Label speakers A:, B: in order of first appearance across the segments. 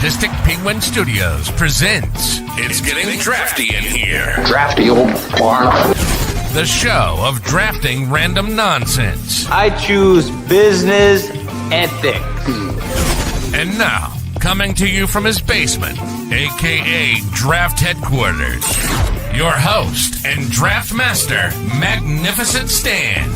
A: Sadistic Penguin Studios presents It's Getting Drafty in Here.
B: Drafty old barn.
A: The show of drafting random nonsense.
C: I choose business ethics.
A: And now, coming to you from his basement, aka Draft Headquarters, your host and draft master, Magnificent Stan.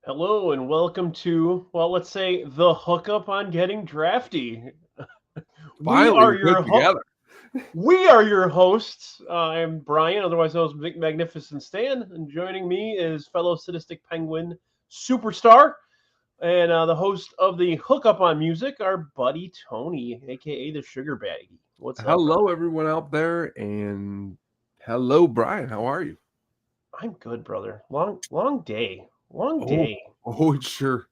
D: Hello and welcome to, well, let's say the hookup on getting drafty.
E: Finally,
D: we are your
E: together.
D: We are your hosts. I'm Brian, otherwise known as Magnificent Stan, and joining me is fellow Sadistic Penguin superstar and the host of the Hookup on Music, our buddy Tony, aka the Sugar Baggy. What's up?
E: Hello, everyone out there, and hello, Brian. How are you?
D: I'm good, brother. Long day. Long day.
E: It sure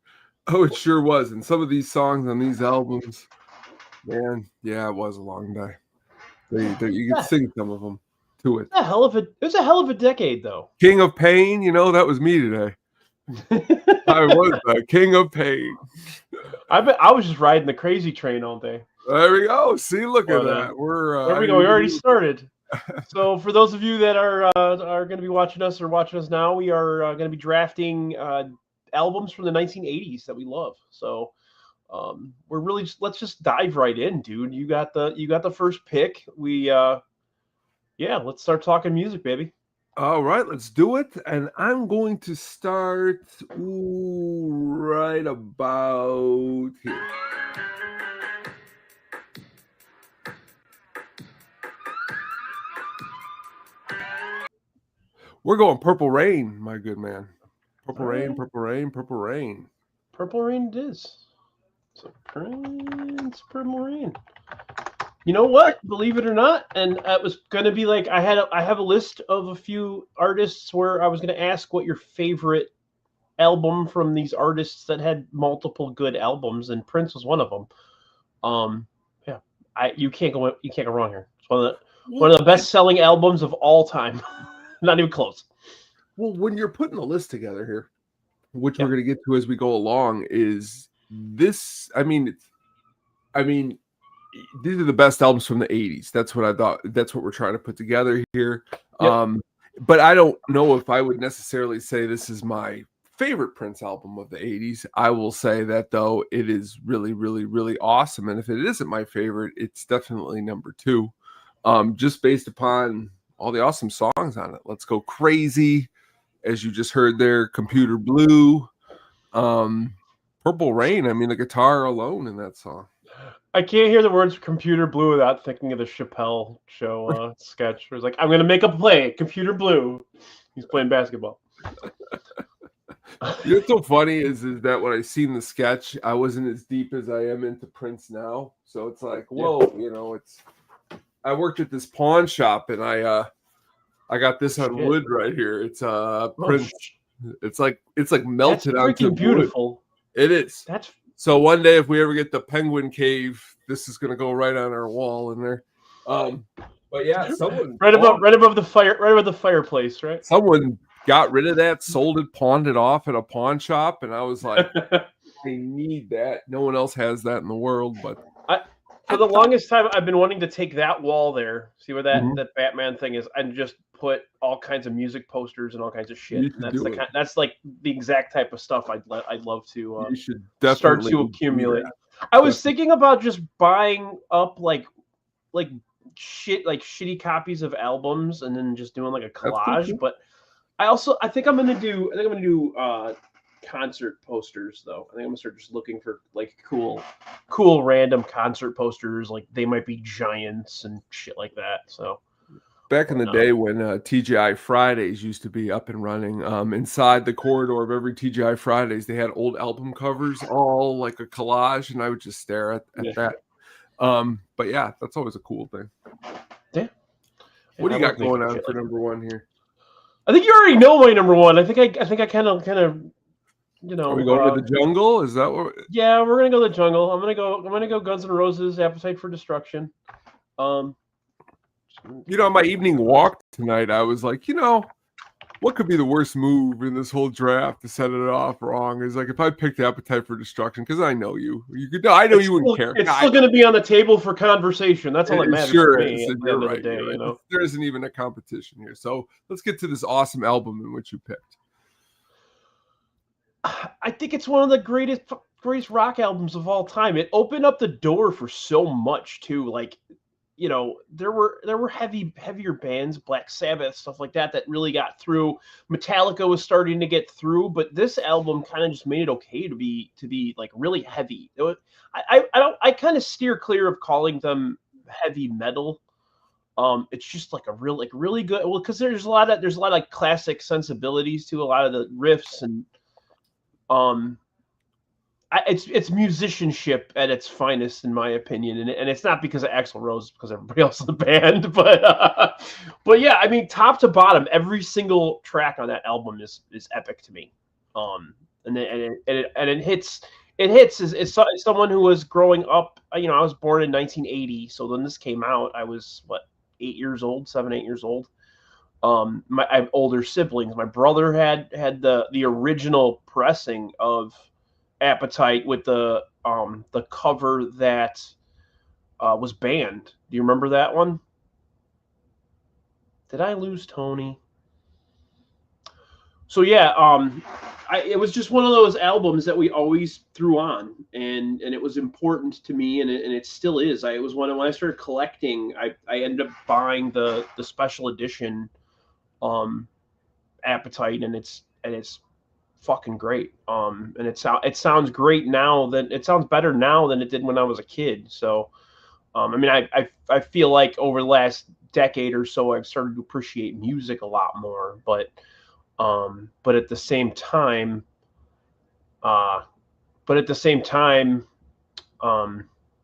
E: was. And some of these songs on these albums, man, yeah, it was a long day. You could sing some of them to it.
D: It was a hell of a decade, though.
E: King of Pain, that was me today. I was the King of Pain.
D: I was just riding the crazy train all day.
E: There we go. See, look at that.
D: There we go. We already started. So for those of you that are going to be watching us now, we are going to be drafting albums from the 1980s that we love. So we're really let's just dive right in, dude. You got the first pick. Let's start talking music, baby.
E: All right, let's do it. And I'm going to start right about here. We're going Purple Rain, my good man. Purple Rain, Purple Rain, Purple Rain.
D: Purple Rain it is. So Prince, Purple Rain. You know what? Believe it or not, and it was going to be like I have a list of a few artists where I was going to ask what your favorite album from these artists that had multiple good albums, and Prince was one of them. You can't go wrong here. It's one of the best-selling albums of all time. Not even close.
E: Well, when you're putting a list together here, which we're going to get to as we go along, is this? I mean, these are the best albums from the 80s. That's what I thought. That's what we're trying to put together here. Yep. But I don't know if I would necessarily say this is my favorite Prince album of the 80s. I will say that, though, it is really, really, really awesome. And if it isn't my favorite, it's definitely number 2, just based upon all the awesome songs on it. Let's Go Crazy, as you just heard there, Computer Blue, Purple Rain. I mean, the guitar alone in that song.
D: I can't hear the words Computer Blue without thinking of the Chappelle show sketch. Where it's like, I'm going to make a play, Computer Blue. He's playing basketball.
E: What's so funny is that when I seen the sketch, I wasn't as deep as I am into Prince now. So it's like, whoa, I worked at this pawn shop and I got this on wood right here. It's Prince. It's like melted onto
D: beautiful.
E: Wood. It is. So one day if we ever get the Penguin Cave, this is gonna go right on our wall in there. But yeah, someone
D: right above the fireplace, right?
E: Someone got rid of that, sold it, pawned it off at a pawn shop, and I was like, I need that. No one else has that in the world, but
D: for the longest time, I've been wanting to take that wall there, see where that Batman thing is, and just put all kinds of music posters and all kinds of shit. And that's like the exact type of stuff I'd love to
E: you should
D: start to accumulate. I was thinking about just buying up like shitty copies of albums and then just doing like a collage. Cool. But I think I'm gonna do concert posters though. I think I'm gonna start just looking for like cool random concert posters, like They Might Be Giants and shit like that. So
E: back in the day when TGI Fridays used to be up and running, inside the corridor of every TGI Fridays they had old album covers, all like a collage, and I would just stare at that. But yeah, that's always a cool thing.
D: Yeah.
E: What do you got going on for number 1 here?
D: I think you already know my number 1. I think I kind of
E: are we going to the jungle? Is that what?
D: Yeah, we're gonna go to the jungle. I'm gonna go Guns N' Roses, Appetite for Destruction.
E: On my evening walk tonight, I was like, what could be the worst move in this whole draft to set it off wrong? Is like if I picked Appetite for Destruction, because I know you could. I know you wouldn't care.
D: It's still going to be on the table for conversation. That's all that matters
E: sure
D: to me.
E: is.
D: At the
E: You're
D: end
E: right.
D: of the day,
E: You're right.
D: you know,
E: There isn't even a competition here. So let's get to this awesome album in which you picked.
D: I think it's one of the greatest rock albums of all time. It opened up the door for so much too. Like, you know, there were heavier bands, Black Sabbath, stuff like that really got through. Metallica was starting to get through, but this album kind of just made it okay to be like really heavy. I kind of steer clear of calling them heavy metal. It's just like really good. Well, because there's a lot of like classic sensibilities to a lot of the riffs and it's musicianship at its finest, in my opinion, and it's not because of Axl Rose, it's because everybody else in the band. But yeah, I mean, top to bottom, every single track on that album is epic to me. And it hits as someone who was growing up. You know, I was born in 1980, so when this came out, I was 8 years old, 7, 8 years old. I have older siblings. My brother had the original pressing of Appetite with the cover that was banned. Do you remember that one? Did I lose Tony? So yeah, it was just one of those albums that we always threw on, and it was important to me, and it still is. It was when I started collecting. I ended up buying the special edition Appetite, and it's fucking great. And it sounds great now. It sounds better now than it did when I was a kid. So I mean, I feel like over the last decade or so I've started to appreciate music a lot more, but at the same time I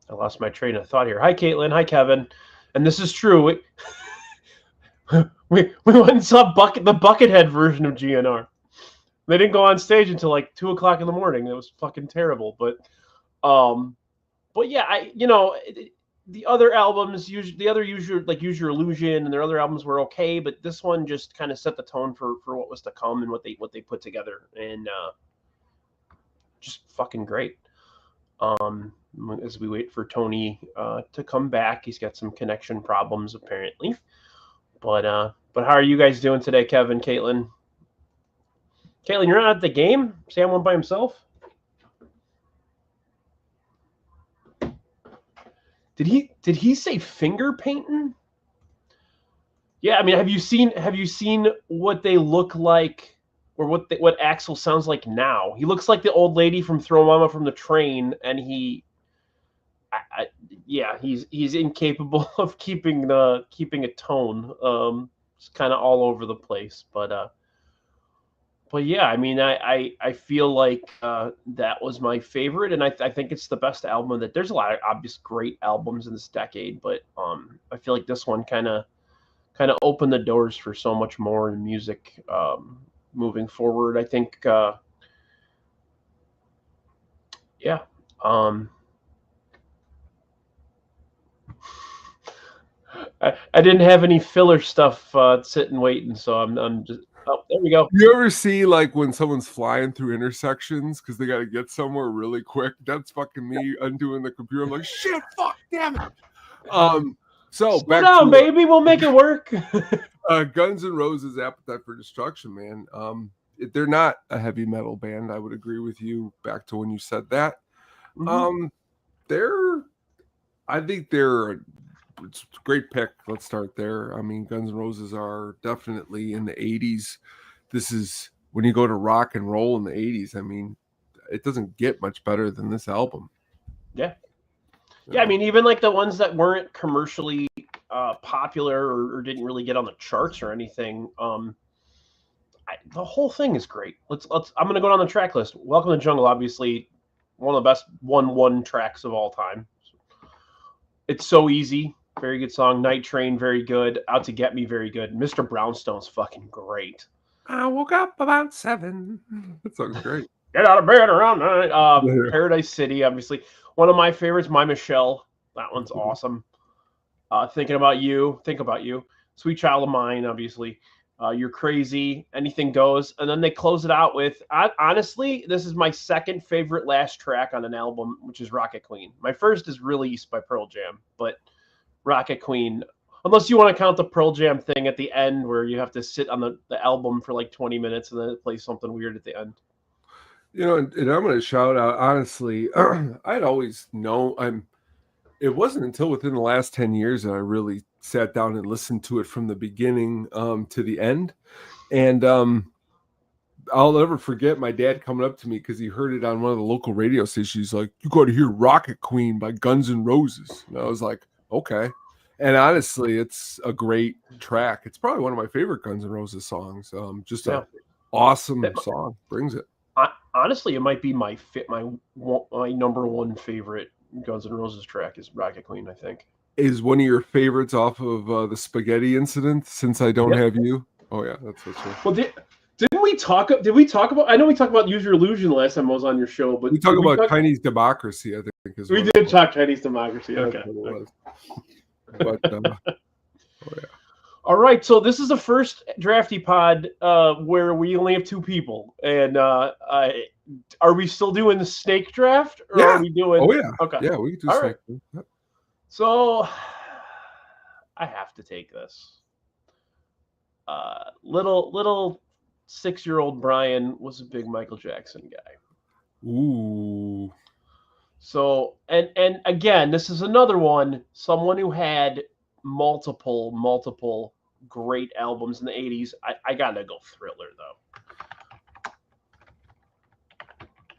D: lost my train of thought here. Hi Caitlin, hi Kevin. And this is true. We went and saw the Buckethead version of GNR. They didn't go on stage until like 2 o'clock in the morning. It was fucking terrible. But yeah, the other albums, Use Your Illusion, and their other albums were okay, but this one just kind of set the tone for what was to come and what they put together, and just fucking great. As we wait for Tony to come back, he's got some connection problems apparently. But how are you guys doing today, Kevin, Caitlin? Caitlin, you're not at the game? Sam went by himself? Did he say finger painting? Yeah, I mean, have you seen what they look like, or what Axl sounds like now? He looks like the old lady from Throw Mama from the Train, and he's incapable of keeping a tone. It's kind of all over the place, but yeah, I mean, I feel like that was my favorite, and I think it's the best album. That there's a lot of obvious great albums in this decade, but I feel like this one kind of opened the doors for so much more in music moving forward. I think, yeah. I didn't have any filler stuff sitting waiting, so I'm just. Oh, there we go.
E: You ever see like when someone's flying through intersections because they got to get somewhere really quick? That's fucking me undoing the computer. I'm like, shit, fuck, damn it. So
D: slow
E: back
D: down,
E: to,
D: baby. We'll make it work.
E: Guns N' Roses' Appetite for Destruction, man. They're not a heavy metal band. I would agree with you. Back to when you said that.
D: Mm-hmm.
E: I think they're. It's a great pick. Let's start there. I mean, Guns N' Roses are definitely in the 80s. This is when you go to rock and roll in the 80s. I mean, it doesn't get much better than this album.
D: Yeah. Yeah, I mean, even like the ones that weren't commercially popular or didn't really get on the charts or anything. The whole thing is great. I'm gonna go down the track list. Welcome to the Jungle, obviously one of the best 1-1 tracks of all time. It's So Easy, very good song. Night Train, very good. Out to Get Me, very good. Mr. Brownstone's fucking great.
E: I woke up about 7. That sounds great.
D: Get out of bed around 9. Paradise City, obviously. One of my favorites, My Michelle. That one's awesome. Think About You. Sweet Child of Mine, obviously. You're Crazy, Anything Goes, and then they close it out with, honestly, this is my second favorite last track on an album, which is Rocket Queen. My first is Release by Pearl Jam, but Rocket Queen, unless you want to count the Pearl Jam thing at the end where you have to sit on the album for like 20 minutes and then it plays something weird at the end.
E: You know, and I'm going to shout out, honestly, I'd always known, it wasn't until within the last 10 years that I really sat down and listened to it from the beginning to the end. And I'll never forget my dad coming up to me because he heard it on one of the local radio stations. He's like, "You got to hear Rocket Queen by Guns N' Roses." And I was like, okay. And honestly, it's a great track. It's probably one of my favorite Guns N' Roses songs. Just an awesome song. Brings it.
D: Honestly, it might be my number one favorite Guns N' Roses track is Rocket Queen, I think.
E: Is one of your favorites off of the Spaghetti Incident, Since I Don't Have You? Oh, yeah, that's what's right.
D: Well, did we talk about, I know we talked about Use Your Illusion last time I was on your show, but
E: we talked about Chinese Democracy, I think.
D: We did talk Chinese Democracy, okay.
E: But, oh, yeah.
D: All right, so this is the first Drafty pod where we only have two people, and are we still doing the snake draft? Or are we doing?
E: Oh yeah.
D: Okay.
E: Yeah, we can do snake. Right. Yep.
D: So I have to take this. Little 6-year-old Brian was a big Michael Jackson guy.
E: Ooh.
D: So and again, this is another one. Someone who had multiple great albums in the 80s. I gotta go Thriller though.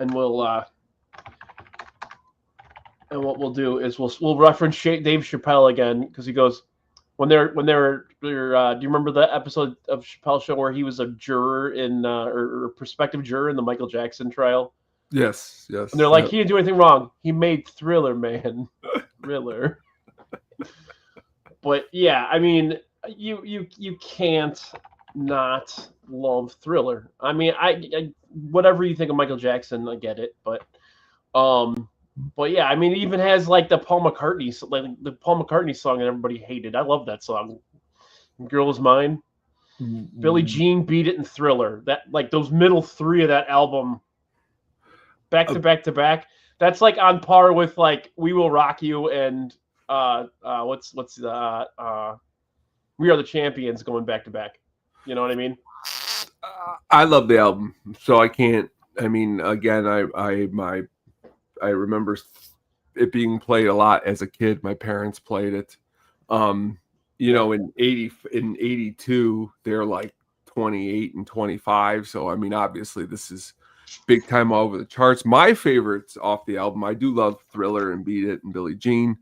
D: And what we'll do is we'll reference Dave Chappelle again because he goes when they're do you remember the episode of Chappelle Show where he was a juror in or prospective juror in the Michael Jackson trial?
E: Yes.
D: And they're like, he didn't do anything wrong. He made Thriller, man. Thriller. But yeah, I mean, you can't not love Thriller. I mean, I whatever you think of Michael Jackson, I get it, but yeah, I mean, it even has like the Paul McCartney song that everybody hated. I love that song. Girl Is Mine. Mm-hmm. Billie Jean Beat It and Thriller. That like those middle three of that album, back to back to back. That's like on par with like We Will Rock You and what's We Are the Champions going back to back. You know what I mean?
E: I love the album, so I can't. I mean, again, I remember it being played a lot as a kid. My parents played it. You know, in 82, they're like 28 and 25. So I mean, obviously, this is big time all over the charts. My favorites off the album, I do love Thriller and Beat It and Billie Jean.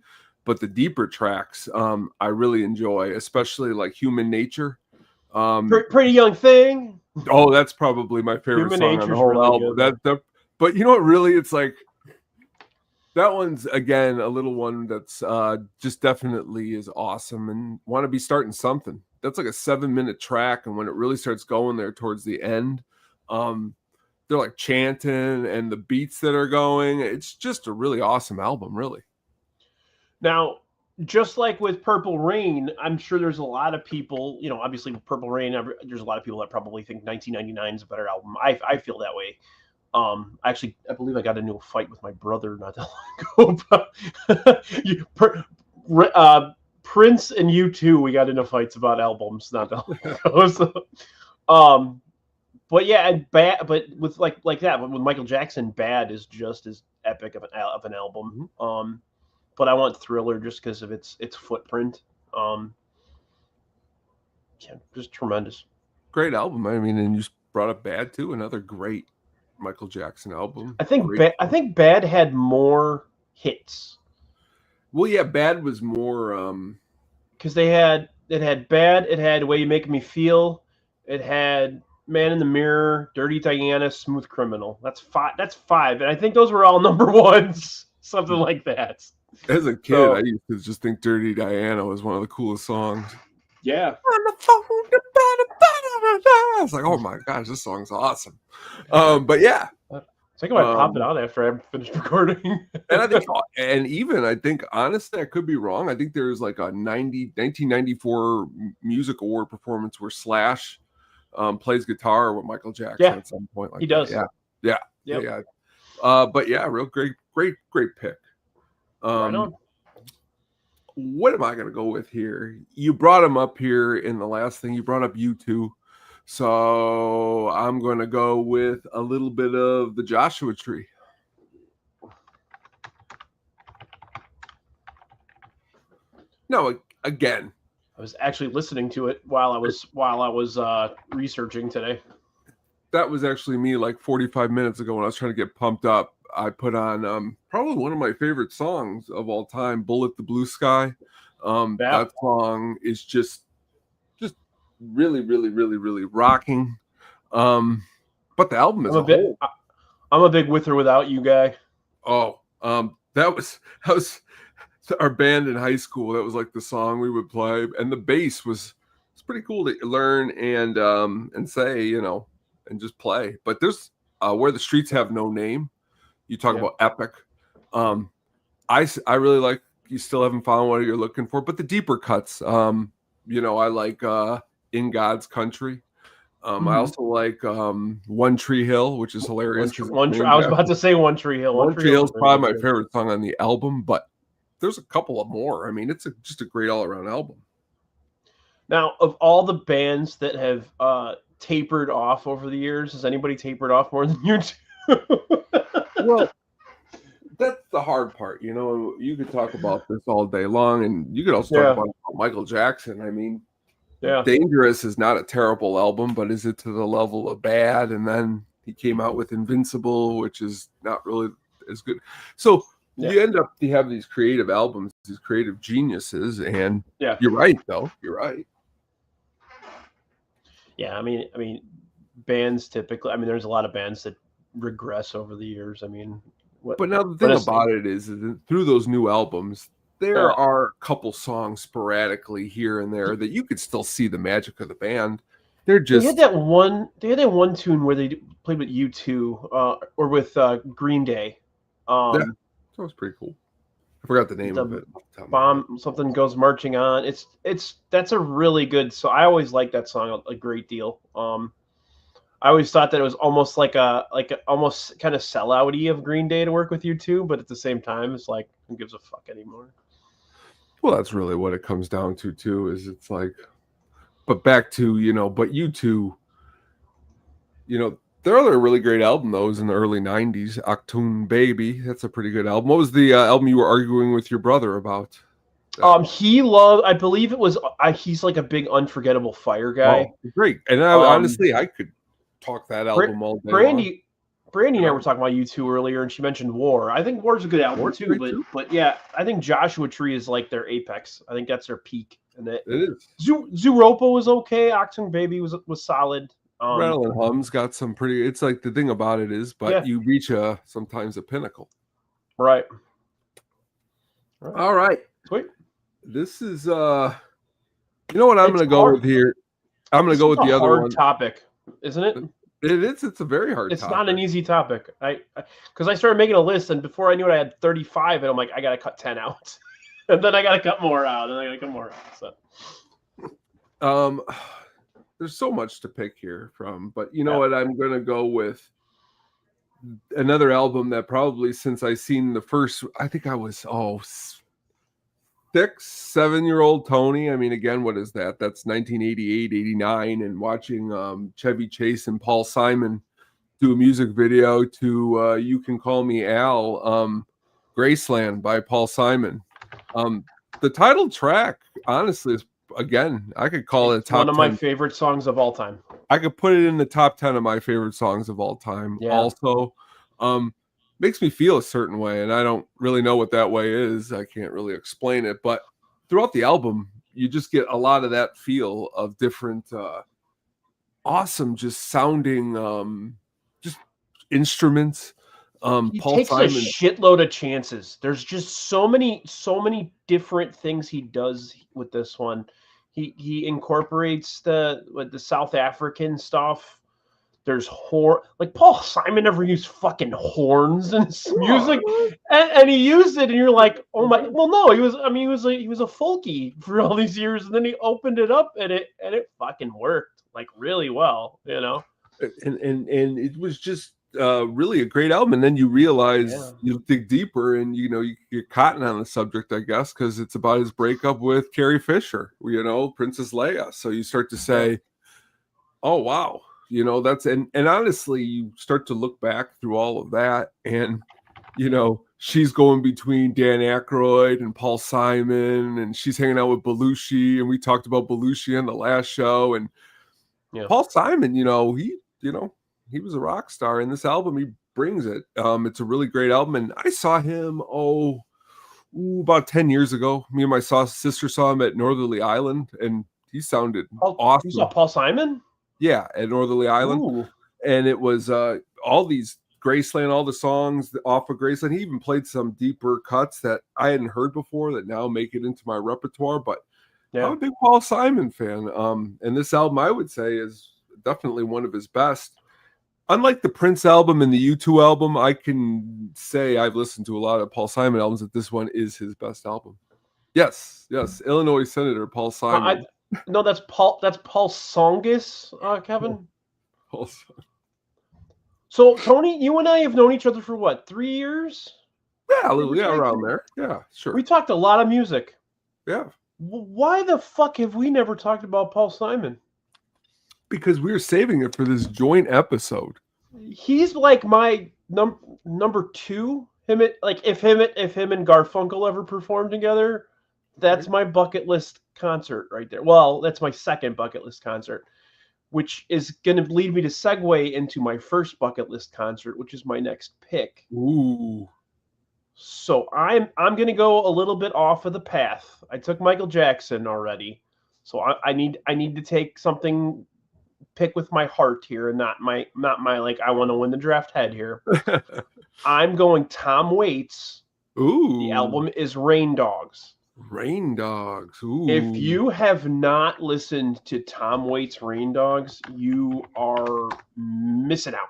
E: But the deeper tracks, I really enjoy, especially like Human Nature.
D: Pretty Young Thing.
E: Oh, that's probably my favorite song on the whole
D: really
E: album. But you know what? Really, it's like that one's again a little one that's just definitely is awesome and want to be starting something. That's like a 7-minute track, and when it really starts going there towards the end, they're like chanting and the beats that are going. It's just a really awesome album, really.
D: Now, just like with Purple Rain, I'm sure there's a lot of people, you know, obviously with Purple Rain, there's a lot of people that probably think 1999 is a better album. I feel that way. Actually, I believe I got into a fight with my brother not that long ago. Prince and U2, we got into fights about albums not that long ago. So, but yeah, and Bad, but with like that, but with Michael Jackson, Bad is just as epic of an album. Mm-hmm. But I want Thriller just because of its footprint. Yeah, just tremendous.
E: Great album. I mean, and you brought up Bad too, another great Michael Jackson album.
D: I think Bad had more hits.
E: Well, yeah, Bad was more
D: because it had Bad, it had The Way You Make Me Feel, it had Man in the Mirror, Dirty Diana, Smooth Criminal. That's five, and I think those were all number ones, something like that.
E: As a kid, I used to just think Dirty Diana was one of the coolest songs.
D: Yeah.
E: I was like, oh my gosh, this song's awesome. But yeah.
D: I think I might pop it out after I finished recording.
E: And I think, honestly, I could be wrong. I think there's like a 1994 Music Award performance where Slash plays guitar with Michael Jackson
D: Yeah,
E: at some point. Like
D: he
E: that.
D: does.
E: Yeah.
D: Yep.
E: But yeah, real great pick.
D: Right on.
E: What am I going to go with here? You brought him up here in the last thing. You brought up U2. So I'm going to go with a little bit of the Joshua Tree. No, again,
D: I was actually listening to it while I was researching today.
E: That was actually me like 45 minutes ago when I was trying to get pumped up. I put on probably one of my favorite songs of all time, Bullet the Blue Sky. That song is just really, really, really, really rocking. But the album is whole.
D: I'm a big With or Without You guy.
E: Oh, that was our band in high school. That was like the song we would play, and the bass was pretty cool to learn and say, you know, and just play. But there's Where the Streets Have No Name. You talk about epic. I really like You Still Haven't Found What You're Looking For, but the deeper cuts. You know, I like In God's Country. I also like One Tree Hill, which is hilarious.
D: I was about to say One Tree Hill.
E: One Tree Hill is probably my favorite song on the album, but there's a couple of more. I mean, it's just a great all-around album.
D: Now, of all the bands that have tapered off over the years, has anybody tapered off more than U2?
E: Well, that's the hard part. You know, you could talk about this all day long, and you could also talk about Michael Jackson. I mean, Dangerous is not a terrible album, but is it to the level of bad? And then he came out with Invincible, which is not really as good. So you end up, you have these creative albums, these creative geniuses, and you're right, though. You're right.
D: Yeah, I mean, bands typically. I mean, there's a lot of bands that regress over the years. I mean,
E: but now the thing about it is that through those new albums, there are a couple songs sporadically here and there that you could still see the magic of the band. They're just
D: they had that one tune where they played with U2 or with Green Day.
E: That was pretty cool. I forgot the name of it.
D: Bomb Something Goes Marching On. That's a really good. So I always like that song a great deal. I always thought that it was almost like almost kind of sellouty of Green Day to work with U2, but at the same time, it's like, who gives a fuck anymore?
E: Well, that's really what it comes down to too. Is it's like, but back to but U2, their other really great album though was in the early '90s, Achtung Baby. That's a pretty good album. What was the album you were arguing with your brother about?
D: He loved. I believe it was. He's like a big Unforgettable Fire guy.
E: Oh, great, and honestly, I could talk that album all day.
D: Brandy and I were talking about U2 earlier, and she mentioned War. I think War's a good album too, but yeah, I think Joshua Tree is like their apex. I think that's their peak. And it
E: is.
D: Zooropa was okay. Achtung Baby was solid.
E: Rattle and Hum's got some pretty. It's like the thing about it is, but you reach sometimes a pinnacle.
D: Right.
E: All right.
D: Sweet.
E: This is you know what I'm going to go with here. I'm going to go with the other one.
D: Topic. Isn't it?
E: It is. It's a very hard topic.
D: It's not an easy topic. Because I started making a list, and before I knew it, I had 35, and I'm like, I got to cut 10 out. And then I got to cut more out, and I got to cut more out.
E: So. There's so much to pick here from, but you know what? I'm going to go with another album that probably since I seen the first, I think I was, 6-7-year-old Tony. I mean, again, what is that? That's 1988, 89. And watching Chevy Chase and Paul Simon do a music video to You Can Call Me Al, Graceland by Paul Simon. The title track, honestly, is, again, I could call it
D: one of my favorite songs of all time.
E: I could put it in the top 10 of my favorite songs of all time. Yeah. Also, makes me feel a certain way, and I don't really know what that way is. I can't really explain it, but throughout the album, you just get a lot of that feel of different, awesome, just sounding, just instruments.
D: He
E: Paul
D: takes
E: Simon,
D: a shitload of chances. There's just so many different things he does with this one. He incorporates the South African stuff. There's like Paul Simon never used fucking horns in his music, and he used it, and you're like, oh my, well no, he was a folky for all these years, and then he opened it up, and it fucking worked. like really well, you know.
E: And it was just really a great album. And then you realize you dig deeper, and you get cotton on the subject, I guess, because it's about his breakup with Carrie Fisher, Princess Leia. So you start to say, oh wow, that's and honestly, you start to look back through all of that, and she's going between Dan Aykroyd and Paul Simon, and she's hanging out with Belushi, and we talked about Belushi on the last show. And Paul Simon, he was a rock star. In this album, he brings it. It's a really great album, and I saw him about 10 years ago. Me and my sister saw him at Northerly Island, and he sounded awesome.
D: You saw Paul Simon?
E: Yeah, at Northerly Island.
D: Ooh.
E: And it was all these Graceland, all the songs off of Graceland. He even played some deeper cuts that I hadn't heard before that now make it into my repertoire. But I'm a big Paul Simon fan. And this album, I would say, is definitely one of his best. Unlike the Prince album and the U2 album, I can say I've listened to a lot of Paul Simon albums, that this one is his best album. Yes. Illinois Senator Paul Simon.
D: No, that's Paul Songus, Kevin.
E: Paul Simon.
D: So, Tony, you and I have known each other for what, 3 years?
E: Yeah, around there. Yeah, sure.
D: We talked a lot of music.
E: Yeah.
D: Why the fuck have we never talked about Paul Simon?
E: Because we were saving it for this joint episode.
D: He's like my number two. If him and Garfunkel ever performed together, that's my bucket list concert right there. Well, that's my second bucket list concert, which is going to lead me to segue into my first bucket list concert, which is my next pick.
E: Ooh.
D: So I'm going to go a little bit off of the path. I took Michael Jackson already, so I need to take something, pick with my heart here, and not my like I want to win the draft head here. I'm going Tom Waits.
E: Ooh.
D: The album is Rain Dogs.
E: Rain Dogs. Ooh.
D: If you have not listened to Tom Waits' Rain Dogs, you are missing out.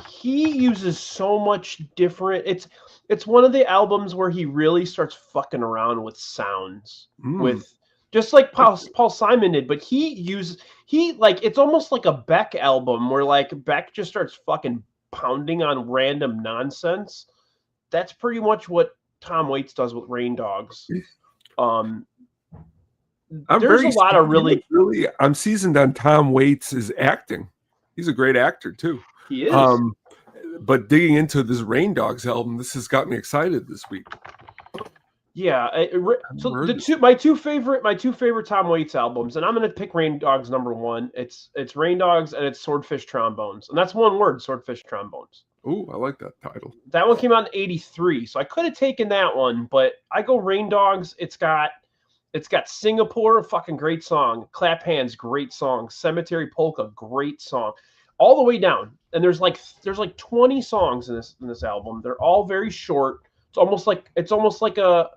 D: He uses so much different. It's one of the albums where he really starts fucking around with sounds, with just like Paul Simon did. But it's almost like a Beck album where like Beck just starts fucking pounding on random nonsense. That's pretty much what Waits does with Rain Dogs. I'm
E: seasoned on Tom Waits' acting. He's a great actor too.
D: He is.
E: But digging into this Rain Dogs album, this has got me excited this week.
D: Yeah. So my two favorite Tom Waits albums, and I'm going to pick Rain Dogs number one. It's Rain Dogs and it's Swordfish Trombones, and that's one word, Swordfish Trombones.
E: Ooh, I like that title.
D: That one came out in '83, so I could have taken that one, but I go Rain Dogs. It's got Singapore, a fucking great song. Clap Hands, great song. Cemetery Polka, great song. All the way down, and there's like 20 songs in this album. They're all very short. It's almost like a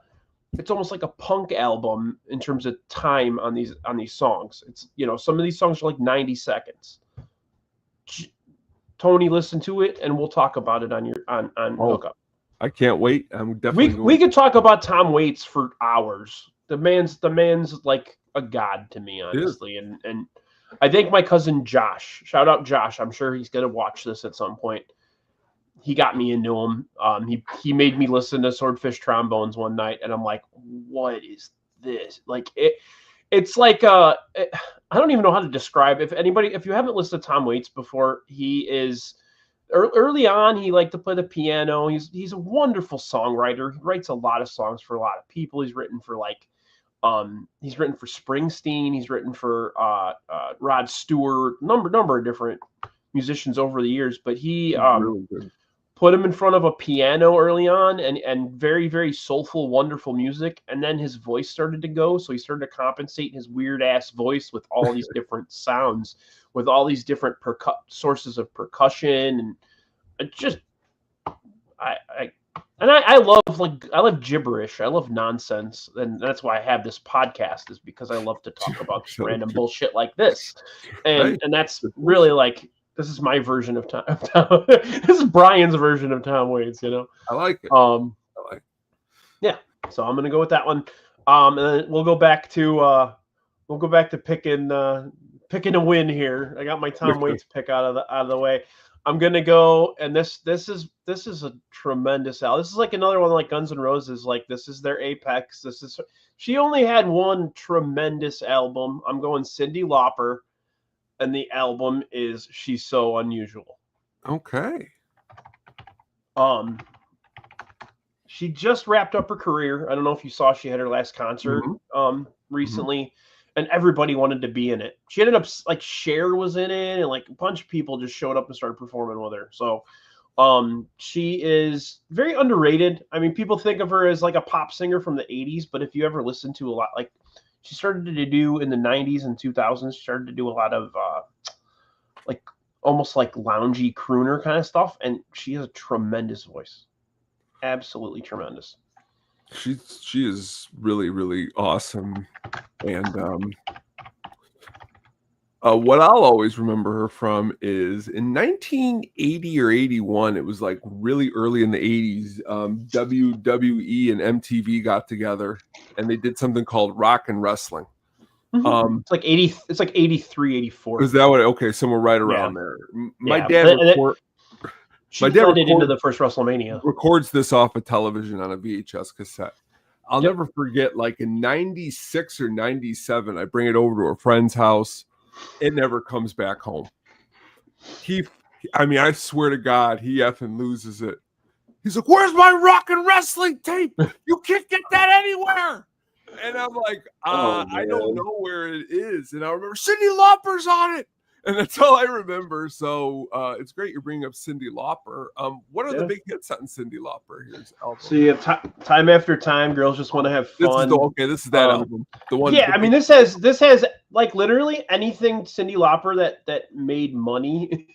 D: punk album in terms of time on these songs. It's some of these songs are like 90 seconds. Tony, listen to it, and we'll talk about it on Hookup.
E: I can't wait. I'm definitely.
D: We could talk about Tom Waits for hours. The man's like a god to me, honestly, and I think my cousin Josh, shout out Josh. I'm sure he's gonna watch this at some point. He got me into him. He made me listen to Swordfish Trombones one night, and I'm like, what is this? Like it's like I don't even know how to describe. If you haven't listened to Tom Waits before, he is early on. He liked to play the piano. He's a wonderful songwriter. He writes a lot of songs for a lot of people. He's written for Springsteen. He's written for Rod Stewart, number of different musicians over the years. But he
E: really good.
D: Put him in front of a piano early on, and very, very soulful, wonderful music. And then his voice started to go. So he started to compensate his weird ass voice with all these different sounds, with all these different sources of percussion. And it just, I love gibberish. I love nonsense. And that's why I have this podcast, is because I love to talk about random bullshit like this. And that's really like, this is my version of Tom. This is Brian's version of Tom Waits,
E: I like it.
D: Yeah. So I'm gonna go with that one. And then we'll go back to we'll go back to picking a win here. I got my Tom Waits pick out of the way. I'm gonna go, and this is a tremendous album. This is like another one like Guns N' Roses. Like this is their apex. She only had one tremendous album. I'm going Cyndi Lauper, and the album is She's So Unusual.
E: Okay.
D: She just wrapped up her career. I don't know if you saw, she had her last concert recently, and everybody wanted to be in it. She ended up like Cher was in it, and like a bunch of people just showed up and started performing with her. So she is very underrated. I mean, people think of her as like a pop singer from the 80s, but if you ever listen to a lot, like she started to do in the 90s and 2000s, she started to do a lot of like almost like loungy crooner kind of stuff, and she has a tremendous voice. Absolutely tremendous.
E: She is really, really awesome. And what I'll always remember her from is in 1980 or 81, it was like really early in the 80s, WWE and MTV got together and they did something called Rock and Wrestling.
D: It's like 80, it's like 83, 84.
E: Is that what? Okay, somewhere right around there. My dad
D: into the first WrestleMania.
E: Records this off a television on a VHS cassette. I'll never forget, like in 96 or 97, I bring it over to a friend's house. It never comes back home. I swear to God, he effing loses it. He's like, "Where's my Rock and Wrestling tape? You can't get that anywhere." And I'm like, I don't know where it is. And I remember Cyndi Lauper's on it. And that's all I remember. So it's great you're bringing up Cyndi Lauper. What are the big hits on Cyndi Lauper here's album?
D: So you have Time After Time, Girls Just Want to Have Fun.
E: This is that album. The one.
D: Yeah, I mean this has like literally anything Cyndi Lauper that made money.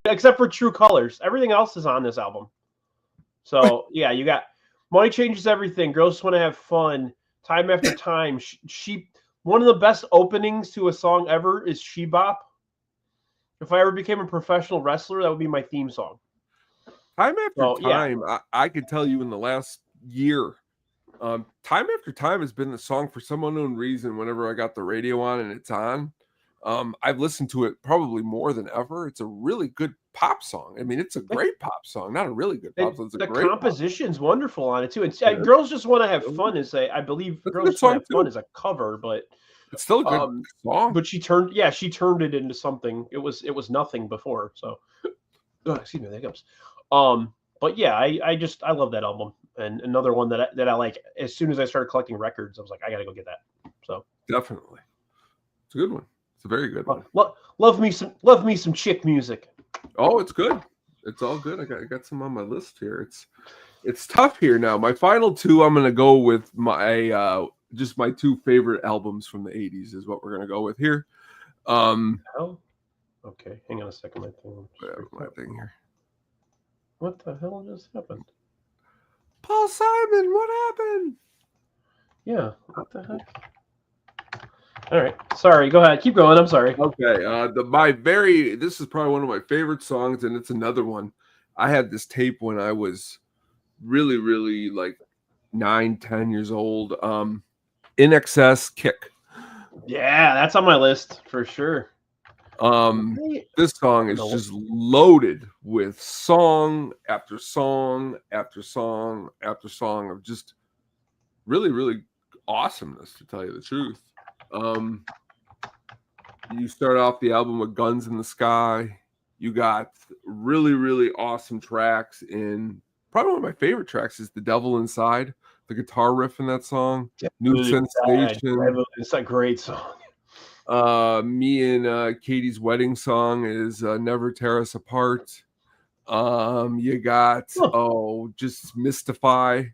D: Except for True Colors. Everything else is on this album. So yeah, you got Money Changes Everything, Girls Just Want to Have Fun, Time After Time. She one of the best openings to a song ever is She Bop. If I ever became a professional wrestler, that would be my theme song.
E: Time After Time, I could tell you in the last year, Time After Time has been the song for some unknown reason. Whenever I got the radio on and it's on, I've listened to it probably more than ever. It's a really good pop song. I mean, it's a great pop song, not a really good pop song. It's
D: the composition's wonderful on it too. And Girls Just Want to Have Fun is I believe Girls Just Want to Have Fun is a cover, but
E: it's still a good song.
D: But she turned it into something. It was nothing before. So excuse me, there goes. But yeah, I love that album. And another one that I like. As soon as I started collecting records, I was like, I gotta go get that. So
E: definitely, it's a good one. It's a very good one.
D: Love me some chick music.
E: Oh, it's good. It's all good. I got some on my list here. It's tough here now. My final two, I'm gonna go with my just my two favorite albums from the 80s is what we're gonna go with here.
D: Okay, hang on a second.
E: My thing here.
D: What the hell just happened?
E: Paul Simon, what happened?
D: Yeah, what the heck? All right, sorry. Go ahead. Keep going. I'm sorry.
E: Okay. This is probably one of my favorite songs, and it's another one. I had this tape when I was really, really like 9-10 years old. In Excess, Kick.
D: Yeah, that's on my list for sure.
E: This song is just loaded with song after song after song after song of just really, really awesomeness, to tell you the truth. You start off the album with Guns in the Sky. You got really, really awesome tracks. In probably one of my favorite tracks is The Devil Inside. The guitar riff in that song. New Sensation.
D: It's a great song.
E: Me and Katie's wedding song is Never Tear Us Apart. You got just Mystify.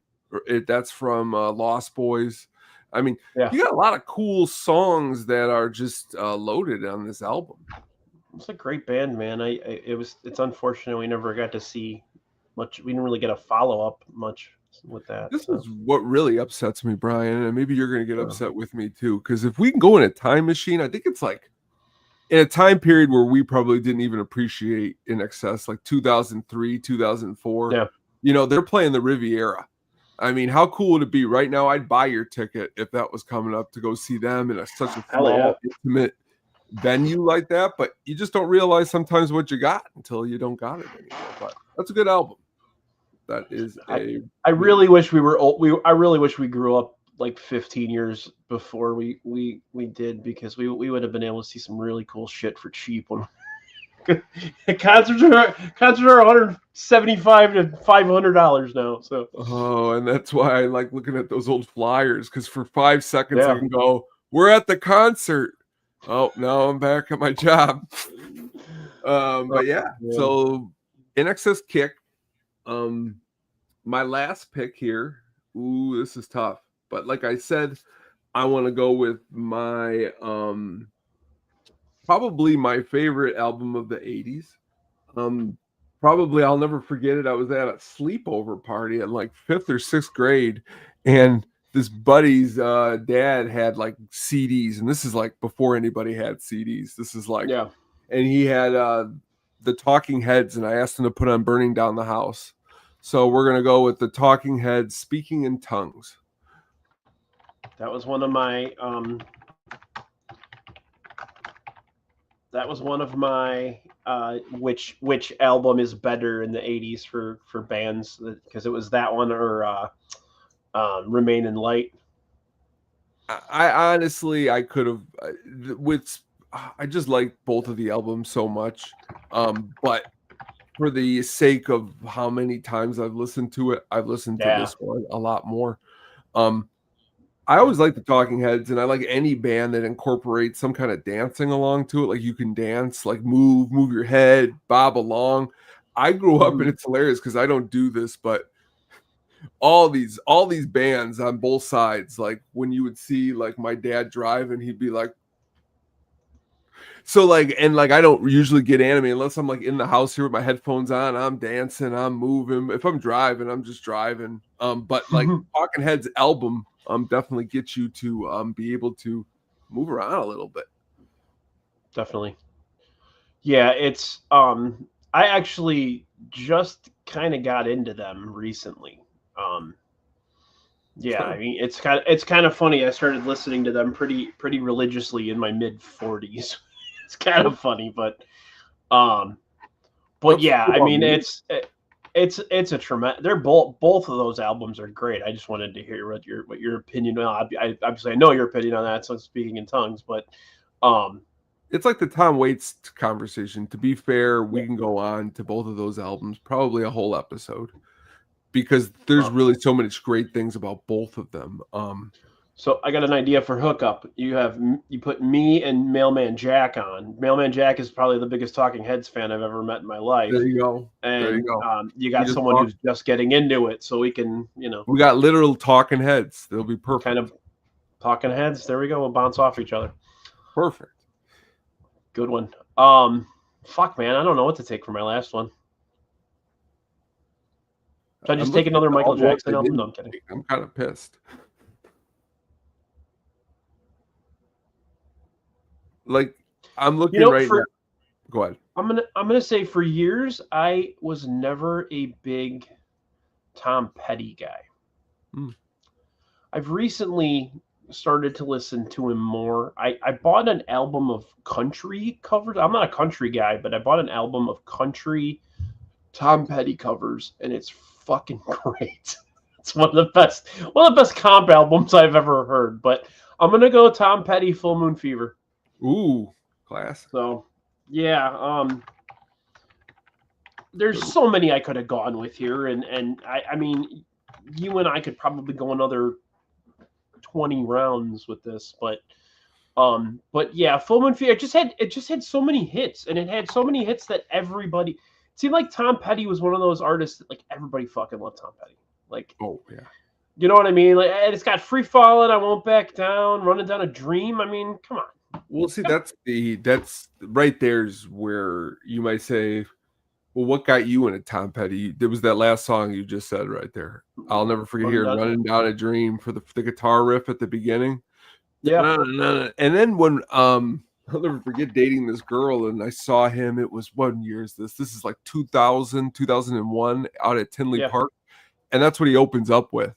E: That's from Lost Boys. I mean, you got a lot of cool songs that are just loaded on this album.
D: It's a great band, man. It's unfortunate we never got to see much. We didn't really get a follow up much with that.
E: This is what really upsets me, Brian, and maybe you're going to get upset with me too. Because if we can go in a time machine, I think it's like in a time period where we probably didn't even appreciate In Excess, like 2003, 2004.
D: Yeah,
E: they're playing the Riviera. I mean, how cool would it be right now? I'd buy your ticket if that was coming up to go see them in such a
D: Hell
E: small,
D: yeah.
E: intimate venue like that. But you just don't realize sometimes what you got until you don't got it anymore. But that's a good album. That is
D: I really wish we were old. I really wish we grew up like 15 years before we did, because we would have been able to see some really cool shit for cheap when concerts are $175 to $500 now. So
E: and that's why I like looking at those old flyers, because for 5 seconds
D: Yeah.
E: I can go, we're at the concert. Oh, now I'm back at my job. But yeah, so In Excess Kick. My last pick here. Ooh, this is tough. But like I said, I want to go with my probably my favorite album of the 80s. Probably I'll never forget it. I was at a sleepover party in like 5th or 6th grade, and this buddy's dad had like CDs, and this is like before anybody had CDs. This is like,
D: yeah,
E: and he had the Talking Heads, and I asked him to put on Burning Down the House. So we're gonna go with the Talking Heads, Speaking in Tongues.
D: that was one of my which album is better in the 80s for bands, because it was that one or Remain in Light.
E: I honestly, I could have I just like both of the albums so much, but for the sake of how many times I've listened to it, I've listened to this one a lot more. I always like the Talking Heads, and I like any band that incorporates some kind of dancing along to it. Like you can dance, like move your head, bob along. I grew up, and it's hilarious because I don't do this, but all these bands on both sides, like when you would see like my dad drive, and he'd be like, so like, and like I don't usually get animated unless I'm like in the house here with my headphones on. I'm dancing, I'm moving. If I'm driving, I'm just driving. But like Talking Heads album definitely gets you to be able to move around a little bit.
D: Definitely. Yeah, it's I actually just kind of got into them recently. Yeah, I mean it's kind of funny. I started listening to them pretty religiously in my mid 40s. It's kind of funny, but yeah, I mean it's a tremendous. They're both of those albums are great. I just wanted to hear what your opinion. Well, I obviously I know your opinion on that. So Speaking in Tongues, but
E: it's like the Tom Waits conversation. To be fair, we can go on to both of those albums, probably a whole episode, because there's really so many great things about both of them.
D: So I got an idea for Hookup. You put me and Mailman Jack on. Mailman Jack is probably the biggest Talking Heads fan I've ever met in my life.
E: There you go.
D: And
E: there you go.
D: You got someone who's just getting into it, so we can,
E: we got literal Talking Heads. They'll be perfect.
D: Kind of Talking Heads. There we go. We'll bounce off each other.
E: Perfect.
D: Good one. Fuck, man, I don't know what to take for my last one. Should I just take another Michael Jackson album? No, I'm kidding.
E: I'm kind of pissed. Like I'm looking now. Go ahead.
D: I'm gonna say for years I was never a big Tom Petty guy. I've recently started to listen to him more. I bought an album of country covers. I'm not a country guy, but I bought an album of country Tom Petty covers, and it's fucking great. It's one of the best comp albums I've ever heard. But I'm gonna go Tom Petty, Full Moon Fever.
E: Ooh, class.
D: So yeah, there's so many I could have gone with here, and I mean, you and I could probably go another 20 rounds with this, but yeah, Full Moon Fever. It just had so many hits, and it had so many hits that everybody. It seemed like Tom Petty was one of those artists that like everybody fucking loved Tom Petty. Like,
E: oh yeah,
D: you know what I mean? Like, and it's got Free Fallin', I Won't Back Down, Running Down a Dream. I mean, come on.
E: Well, see, that's right there's where you might say, well, what got you into Tom Petty? There was that last song you just said right there. I'll never forget Running Down a Dream for the guitar riff at the beginning.
D: Yeah.
E: And then when I'll never forget dating this girl, and I saw him, it was what year is this? This is like 2001 out at Tinley Park. And that's what he opens up with.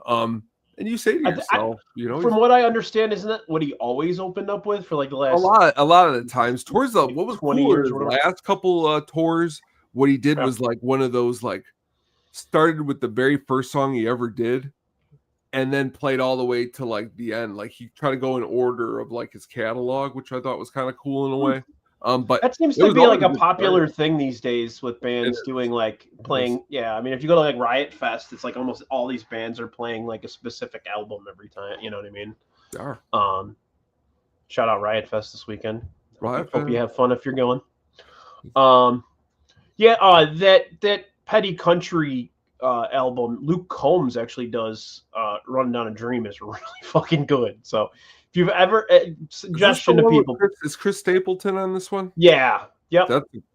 E: And you say to yourself,
D: from what I understand, isn't that what he always opened up with for like the last
E: a lot of the times towards what was
D: 20
E: cool
D: years
E: is
D: or
E: the
D: whatever?
E: last couple tours, what he did
D: Yeah.
E: was like one of those like started with the very first song he ever did and then played all the way to like the end. Like he tried to go in order of like his catalog, which I thought was kind of cool in a way. But
D: that seems
E: it
D: to
E: was
D: be like
E: always
D: a
E: good
D: popular
E: starting.
D: thing these days with bands
E: is.
D: doing like
E: is.
D: playing. Yeah, I mean, if you go to like Riot Fest, it's like almost all these bands are playing like a specific album every time. You know what I mean?
E: They are.
D: Shout out Riot Fest this weekend. Hope you
E: Fest.
D: have fun if you're going. That Petty Country album, Luke Combs actually does Run Down a Dream is really fucking good. So if you've ever suggestion to people,
E: is Chris Stapleton on this one?
D: yeah, yep.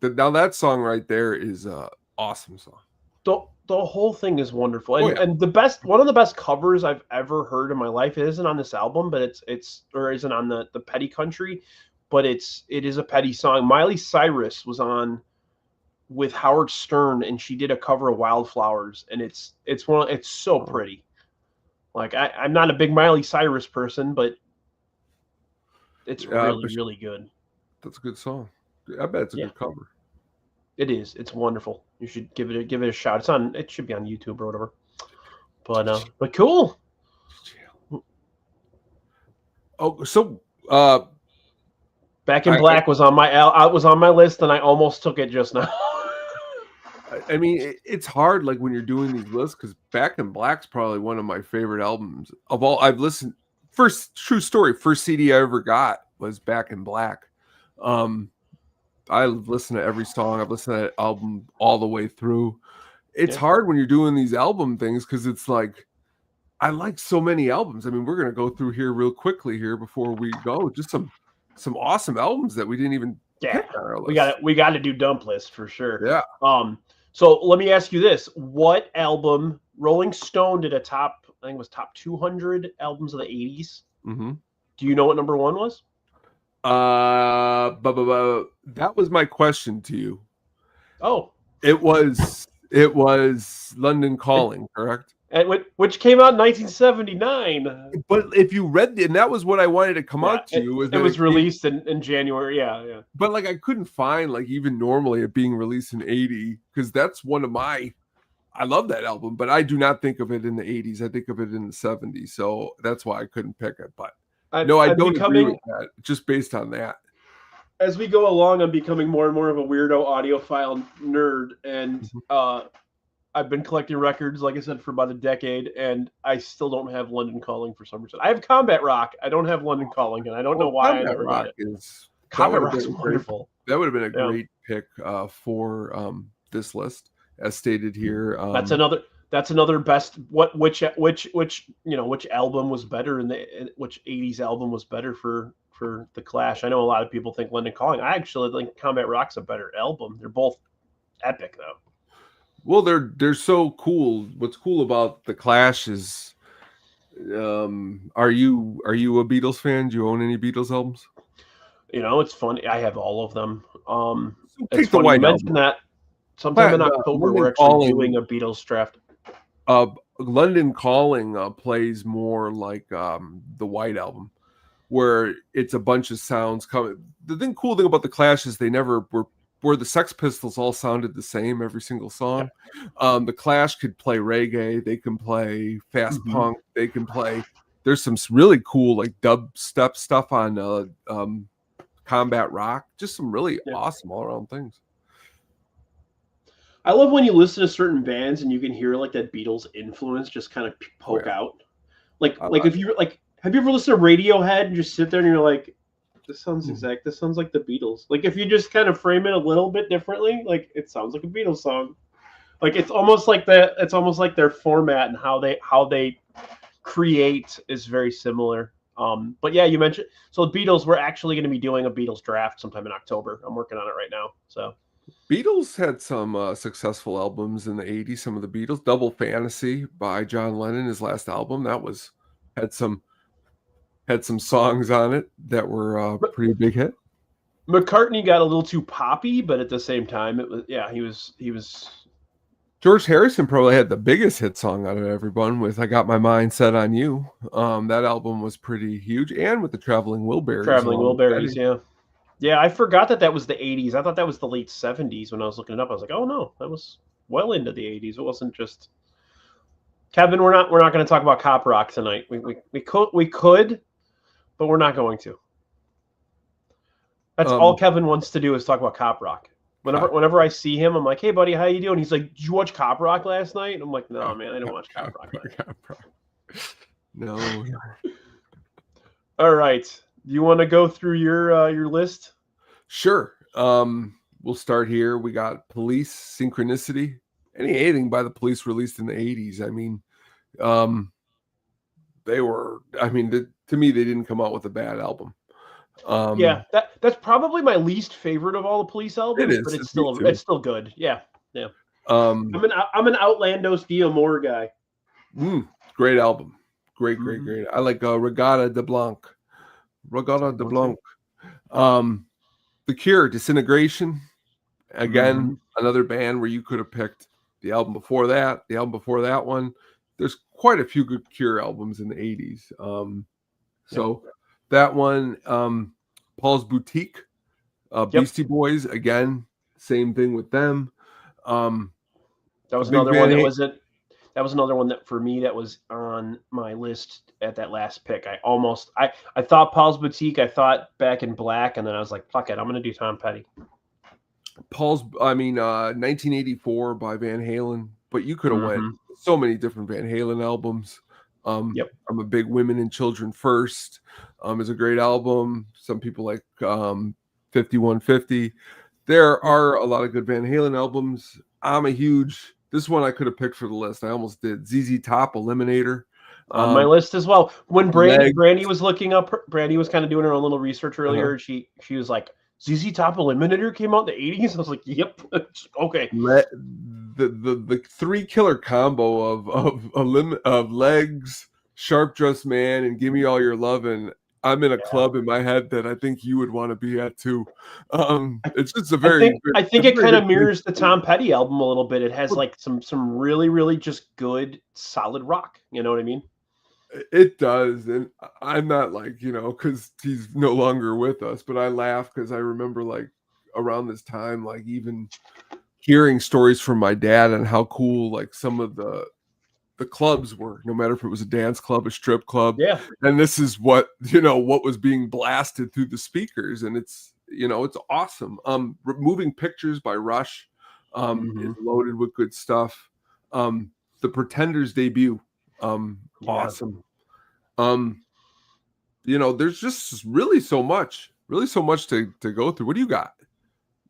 E: Now that song right there is a awesome song.
D: The whole thing is wonderful, and one of the best covers I've ever heard in my life. It isn't on this album, but isn't on the Petty Country, but it is a Petty song. Miley Cyrus was on with Howard Stern, and she did a cover of Wildflowers, and it's so pretty. Like I'm not a big Miley Cyrus person, but it's really good.
E: That's a good song. I bet it's a good cover.
D: It is. It's wonderful. You should give it a shot. It should be on YouTube or whatever. But cool.
E: Oh, so
D: Back in Black was on my list, and I almost took it just now.
E: I mean, it's hard like when you're doing these lists because Back in Black's probably one of my favorite albums of all. I've listened. First CD I ever got was Back in Black. I've listened to every song. I've listened to that album all the way through. It's hard when you're doing these album things because it's like I like so many albums. I mean, we're gonna go through here real quickly here before we go. Just some awesome albums that we didn't even pick on our list.
D: We got to do dump list for sure.
E: Yeah.
D: So let me ask you this: what album Rolling Stone did I think it was top 200 albums of the 80s?
E: Mm-hmm.
D: Do you know what number one was?
E: That was my question to you.
D: Oh,
E: it was London Calling, correct?
D: And which came out in 1979.
E: But if you read and that was what I wanted to come out to you.
D: It was released in January. Yeah.
E: But like I couldn't find like even normally it being released in 80 because that's one of I love that album, but I do not think of it in the 80s. I think of it in the 70s. So that's why I couldn't pick it. But I don't agree with that just based on that.
D: As we go along, I'm becoming more and more of a weirdo audiophile nerd, and I've been collecting records, like I said, for about a decade, and I still don't have London Calling for some reason. I have Combat Rock. I don't have London Calling, and I don't know why I never got it. Combat Rock is wonderful.
E: That would have been a great pick for this list, as stated here.
D: That's another best. Which album was better which 80s album was better for the Clash? I know a lot of people think London Calling. I actually think Combat Rock's a better album. They're both epic though.
E: Well, they're so cool. What's cool about the Clash is, are you a Beatles fan? Do you own any Beatles albums?
D: It's funny. I have all of them.
E: Take the White
D: Album. That sometime in October we're actually doing a Beatles draft.
E: London Calling plays more like the White Album, where it's a bunch of sounds coming. The cool thing about the Clash is they never were. Where the Sex Pistols all sounded the same every single song. The Clash could play reggae, they can play fast punk, they can play. There's some really cool like dubstep stuff on Combat Rock. Just some really awesome all around things.
D: I love when you listen to certain bands and you can hear like that Beatles influence just kind of poke out. Like if you have you ever listened to Radiohead and just sit there and you're like, this sounds like the Beatles. Like if you just kind of frame it a little bit differently, like it sounds like a Beatles song. Like it's almost like their format and how they create is very similar. But yeah, you mentioned so the Beatles. We're actually going to be doing a Beatles draft sometime in October. I'm working on it right now. So
E: Beatles had some successful albums in the 80s. Some of the Beatles, Double Fantasy by John Lennon, his last album, had some songs on it that were a pretty big hit.
D: McCartney got a little too poppy, but at the same time, it was he was
E: George Harrison probably had the biggest hit song out of everyone with "I Got My Mind Set on You." That album was pretty huge, and with the Traveling Wilburys.
D: Traveling Wilburys, yeah. Yeah, I forgot that was the 80s. I thought that was the late 70s when I was looking it up. I was like, oh no, that was well into the 80s. It wasn't just Kevin, we're not going to talk about cop rock tonight. We could, but we're not going to. That's all Kevin wants to do is talk about cop rock. Whenever I see him, I'm like, hey buddy, how you doing? He's like, did you watch Cop Rock last night? And I'm like, no, man, I didn't watch Cop Rock last night.
E: No.
D: All right. Do you want to go through your list?
E: Sure. We'll start here. We got Police, Synchronicity. Anything by the Police released in the 80s. I mean, to me, they didn't come out with a bad album.
D: Yeah, that's probably my least favorite of all the Police albums, but it's still good. Yeah. I'm an Outlandos D'Amour guy.
E: Great album. Great. I like Regatta de Blanc. The Cure, Disintegration. Again, another band where you could have picked the album before that, the album before that one. There's quite a few good Cure albums in the 80s. That one, Paul's Boutique, Beastie Boys, again, same thing with them.
D: That was another one that was another one that for me that was on my list at that last pick. I thought Paul's Boutique, I thought Back in Black, and then I was like, fuck it, I'm gonna do Tom Petty.
E: 1984 by Van Halen, but you could have went so many different Van Halen albums. I'm a big Women and Children First. Is a great album. Some people like 5150. There are a lot of good Van Halen albums. This one I could have picked for the list. I almost did. ZZ Top, Eliminator.
D: On my list as well. When Brandy was looking up, Brandy was kind of doing her own little research earlier. She was like, ZZ Top Eliminator came out in the 80s. I was like, yep. Okay.
E: The three killer combo of Legs, Sharp Dressed Man, and Give Me All Your Love, and I'm in a club in my head that I think you would want to be at too. It's just
D: I think it kind of mirrors the Tom Petty album a little bit. It has like some really, really just good, solid rock. You know what I mean?
E: It does, and I'm not like, because he's no longer with us, but I laugh because I remember like around this time, like even hearing stories from my dad on how cool like some of the clubs were, no matter if it was a dance club, a strip club.
D: Yeah.
E: And this is what was being blasted through the speakers, and it's awesome. Moving Pictures by Rush is loaded with good stuff. The Pretenders debut. Awesome. There's just really so much to go through. What do you got?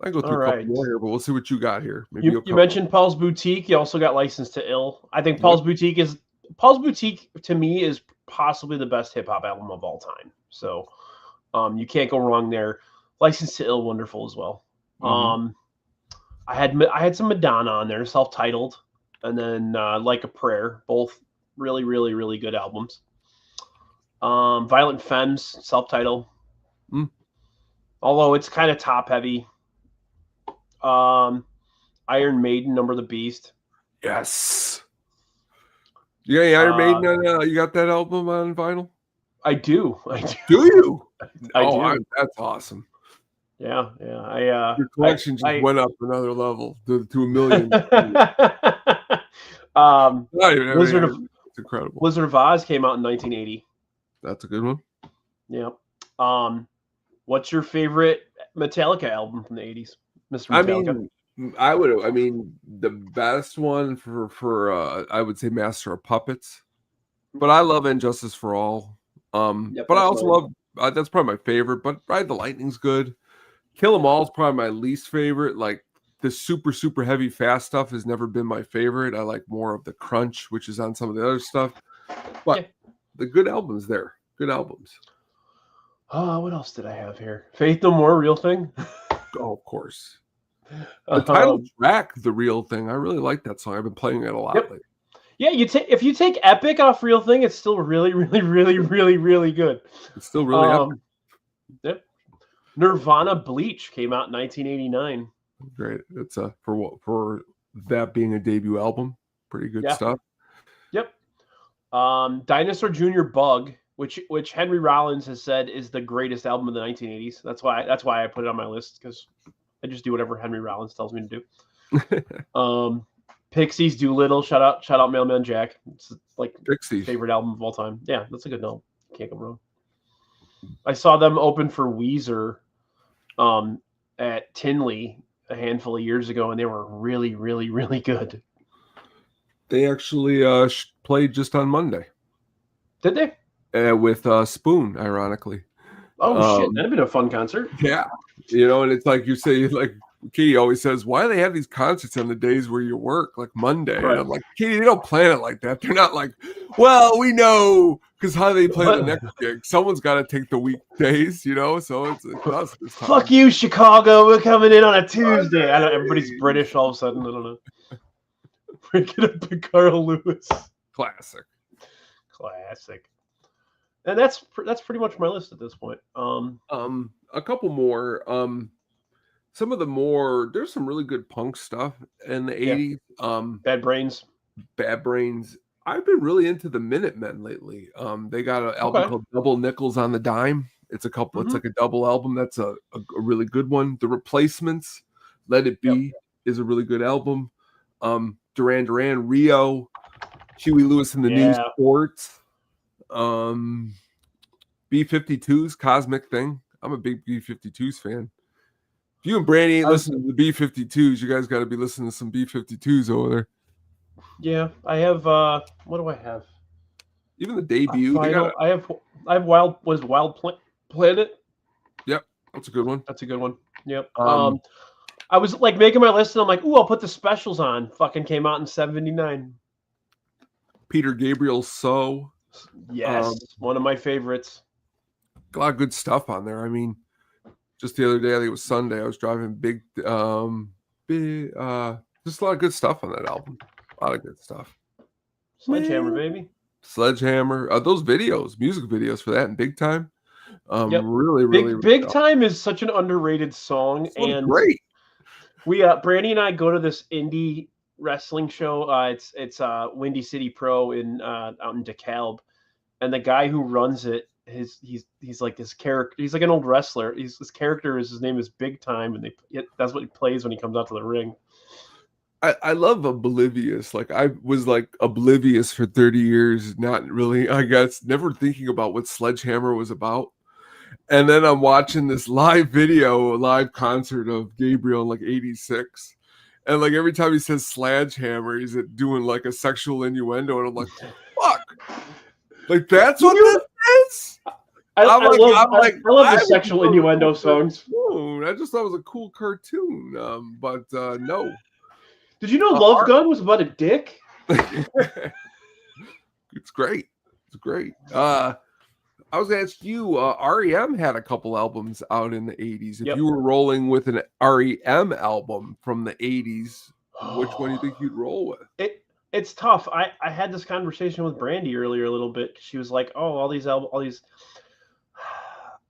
E: I go through a couple more here, but we'll see what you got here. Maybe
D: you mentioned Paul's Boutique. You also got License to Ill. I think Paul's Boutique to me is possibly the best hip hop album of all time. So you can't go wrong there. License to Ill, wonderful as well. I had some Madonna on there, self-titled, and then Like a Prayer, both really, really, really good albums. Violent Femmes, self-titled. Although it's kind of top heavy. Iron Maiden, Number of the Beast.
E: Yes. You got Iron Maiden? You got that album on vinyl?
D: I do.
E: Do you?
D: I do.
E: That's awesome.
D: Yeah.
E: Your collection just went up another level to $1 million. It's incredible.
D: Wizard of Oz came out in 1980.
E: That's a good one.
D: Yeah. What's your favorite Metallica album from the 80s, Mr. Metallica?
E: The best one for I would say Master of Puppets, but I love Injustice for All. But I also love that's probably my favorite. But Ride the Lightning's good. Kill 'Em All is probably my least favorite. Like the super, super heavy, fast stuff has never been my favorite. I like more of the crunch, which is on some of the other stuff. But the good albums there. Good albums.
D: What else did I have here? Faith No More, Real Thing?
E: Oh, of course. The title track, The Real Thing. I really like that song. I've been playing it a lot lately.
D: Yeah, if you take Epic off Real Thing, it's still really, really, really, really, really good.
E: It's still really epic.
D: Yep. Nirvana Bleach came out in 1989.
E: Great. It's for that being a debut album. Pretty good stuff.
D: Yep. Dinosaur Jr. Bug, which Henry Rollins has said is the greatest album of the 1980s. That's why I put it on my list, because I just do whatever Henry Rollins tells me to do. Pixies Doolittle, shout out Mailman Jack. It's like
E: Pixies
D: favorite album of all time. Yeah, that's a good album. Can't go wrong. I saw them open for Weezer at Tinley a handful of years ago, and they were really, really, really good.
E: They actually played just on Monday.
D: Did they?
E: With Spoon, ironically.
D: Oh, shit. That'd been a fun concert.
E: Yeah. And it's like you say, like, Katie always says, why do they have these concerts on the days where you work, like Monday?
D: Right.
E: And I'm like, Katie, they don't plan it like that. They're not like, well, we know, because how do they play the next gig? Someone's got to take the weekdays, so it's us this time.
D: Fuck you, Chicago. We're coming in on a Tuesday. I know everybody's British all of a sudden. I don't know. Break it up to Carl Lewis.
E: Classic.
D: And that's pretty much my list at this point.
E: A couple more. Some of the more, there's some really good punk stuff in the 80s.
D: Bad Brains.
E: I've been really into the Minutemen lately. They got an album called Double Nickels on the Dime. It's a couple. It's like a double album. That's a really good one. The Replacements, Let It Be, is a really good album. Duran Duran, Rio, Huey Lewis and the News Sports, B-52s, Cosmic Thing. I'm a big B-52s fan. If you and Brandy ain't listening to the B-52s, you guys got to be listening to some B-52s over there.
D: Yeah, I have. What do I have?
E: Even the debut.
D: I have Wild Planet.
E: Yep, that's a good one.
D: Yep. I was like making my list, and I'm like, ooh, I'll put the specials on. Fucking came out in '79.
E: Peter Gabriel's So.
D: Yes, one of my favorites.
E: A lot of good stuff on there. I mean, just the other day, I think it was Sunday, I was driving just a lot of good stuff on that album. A lot of good stuff.
D: Sledgehammer, baby.
E: Sledgehammer. Those videos, music videos for that, and Big Time. Really
D: Big Time is such an underrated song, and
E: great.
D: We Brandy and I go to this indie wrestling show. It's Windy City Pro out in DeKalb, and the guy who runs it, he's like this character. He's like an old wrestler. His name is Big Time, and that's what he plays when he comes out to the ring.
E: I love Oblivious. Like, I was like oblivious for 30 years, not really, I guess, never thinking about what Sledgehammer was about. And then I'm watching this live concert of Gabriel in like 86. And like every time he says Sledgehammer, he's doing like a sexual innuendo. And I'm like, fuck. Like, that's what this is?
D: I love the sexual innuendo songs.
E: I just thought it was a cool cartoon. But no.
D: Did you know Love Gun was about a dick?
E: It's great. I was going to ask you, REM had a couple albums out in the 80s. If you were rolling with an REM album from the 80s, which one do you think you'd roll with?
D: It's tough. I had this conversation with Brandy earlier a little bit. She was like, oh, all these. I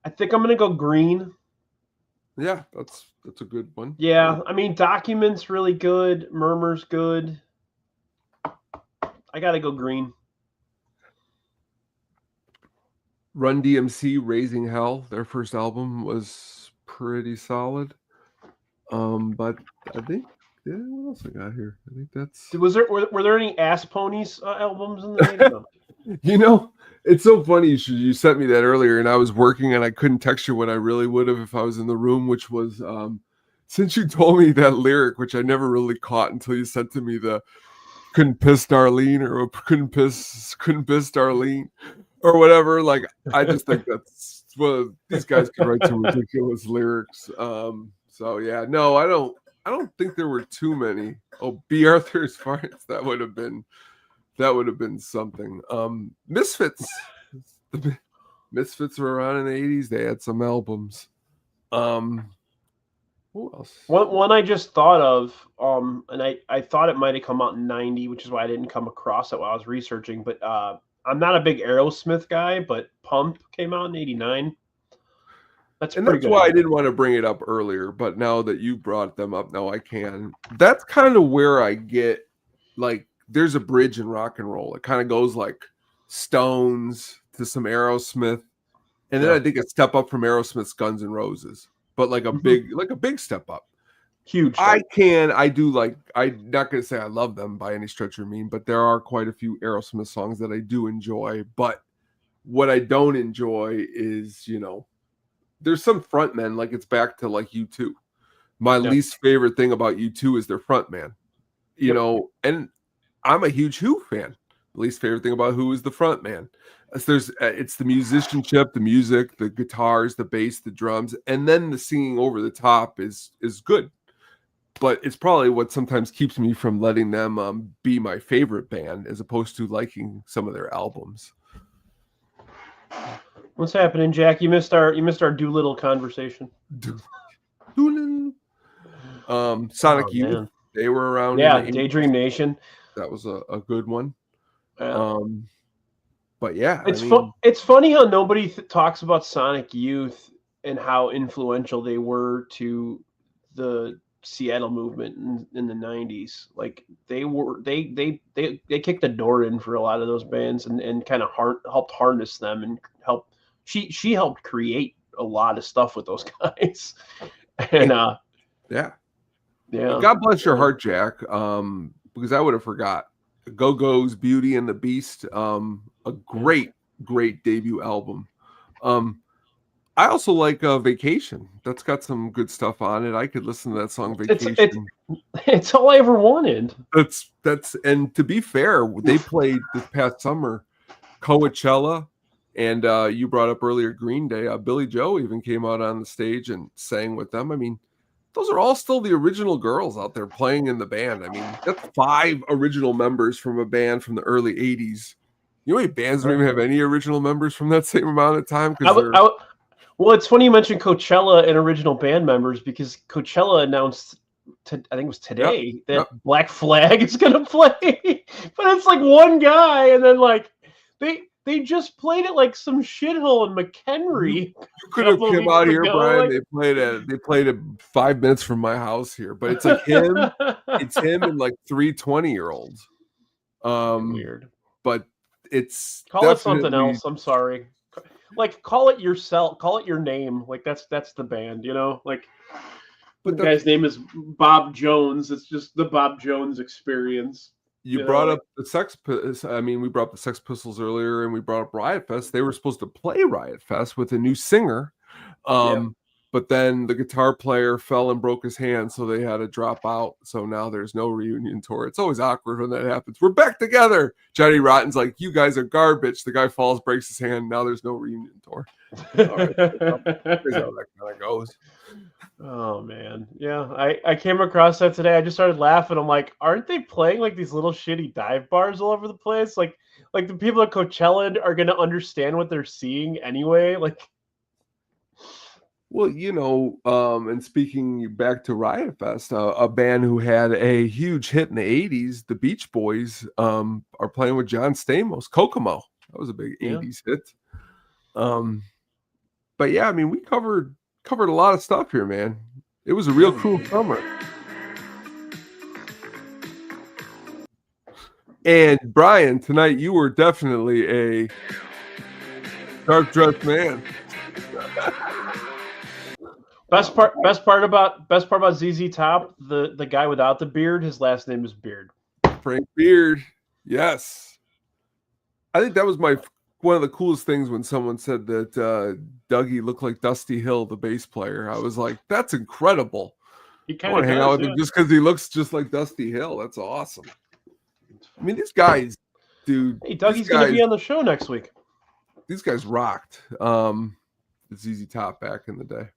D: think I'm going to go Green.
E: Yeah, that's a good one.
D: Yeah, I mean, Document's really good. Murmur's good. I got to go Green.
E: Run DMC, Raising Hell, their first album was pretty solid. But I think, what else I got here? I think that's.
D: Were there any Ass Ponies albums in the 80s?
E: It's so funny. You sent me that earlier, and I was working, and I couldn't text you when I really would have if I was in the room. Which was, since you told me that lyric, which I never really caught until you sent to me the "couldn't piss Darlene" or "couldn't piss Darlene." Or whatever, like, I just think that's these guys can write some ridiculous lyrics. So yeah, no, I don't think there were too many. Oh, B. Arthur's Farts, that would have been something. Misfits. The Misfits were around in the 80s. They had some albums. Who else?
D: One I just thought of, and I thought it might have come out in 90, which is why I didn't come across it while I was researching, but I'm not a big Aerosmith guy, but Pump came out in 89. That's
E: And
D: pretty
E: that's
D: good.
E: why I didn't want to bring it up earlier, but now that you brought them up, now I can. That's kind of where I get, like, there's a bridge in rock and roll. It kind of goes like Stones to some Aerosmith, and then I think a step up from Aerosmith's Guns N' Roses, but like a big step up.
D: Huge.
E: I'm not gonna say I love them by any stretch of the mean, but there are quite a few Aerosmith songs that I do enjoy. But what I don't enjoy is, there's some frontmen, like it's back to like U2. My least favorite thing about U2 is their frontman, and I'm a huge Who fan. The least favorite thing about Who is the frontman. It's the musicianship, the music, the guitars, the bass, the drums, and then the singing over the top is good. But it's probably what sometimes keeps me from letting them be my favorite band, as opposed to liking some of their albums.
D: What's happening, Jack? You missed our Doolittle conversation.
E: Doolittle. Sonic Youth,
D: man.
E: they were around.
D: Yeah, Daydream Nation.
E: That was a good one.
D: Yeah.
E: But yeah,
D: it's funny how nobody talks about Sonic Youth and how influential they were to the Seattle movement in the 90s. Like they kicked the door in for a lot of those bands and kind of helped harness them and she helped create a lot of stuff with those guys. And
E: yeah. God bless your heart, Jack. Because I would have forgot. Go-Go's Beauty and the Beast, a great debut album. I also like Vacation. That's got some good stuff on it. I could listen to that song Vacation.
D: It's all I ever wanted.
E: That's and to be fair, they played this past summer Coachella, and you brought up earlier Green Day. Billy Joe even came out on the stage and sang with them. I mean, those are all still the original girls out there playing in the band. I mean, that's 5 original members from a band from the early 80s. You know how many bands don't even have any original members from that same amount of time?
D: Well, it's funny you mentioned Coachella and original band members, because Coachella announced, I think it was today, that Black Flag is going to play. But it's like one guy, and then like they just played it like some shithole in McHenry.
E: You could have come out here, Brian. They played it 5 minutes from my house here, but it's like him. It's him and like 3 20-year-olds.
D: Weird.
E: But it's
D: call it something else. I'm sorry. Like call it yourself. Call it your name. Like that's the band. Like. But the guy's name is Bob Jones. It's just the Bob Jones Experience.
E: You brought up the Sex Pistols. I mean, we brought up the Sex Pistols earlier, and we brought up Riot Fest. They were supposed to play Riot Fest with a new singer, but then the guitar player fell and broke his hand, so they had to drop out. So now there's no reunion tour. It's always awkward when that happens. We're back together. Johnny Rotten's like, "You guys are garbage." The guy falls, breaks his hand. Now there's no reunion tour. All right. Here's how that kind of goes.
D: Oh man, yeah. I came across that today. I just started laughing. I'm like, aren't they playing like these little shitty dive bars all over the place? Like the people at Coachella are gonna understand what they're seeing anyway. Like,
E: well, and speaking back to Riot Fest, a band who had a huge hit in the '80s, the Beach Boys, are playing with John Stamos. Kokomo, that was a big '80s hit. But yeah, I mean, we covered a lot of stuff here, man. It was a real cool summer. And Brian, tonight you were definitely a dark dressed man.
D: Best part about ZZ Top, the guy without the beard, his last name is Beard.
E: Frank Beard. Yes. I think that was one of the coolest things when someone said that Dougie looked like Dusty Hill, the bass player. I was like, that's incredible. I want to hang out with him just because he looks just like Dusty Hill. That's awesome. I mean, these guys, dude.
D: Hey, Dougie's going to be on the show next week.
E: These guys rocked. ZZ Top back in the day.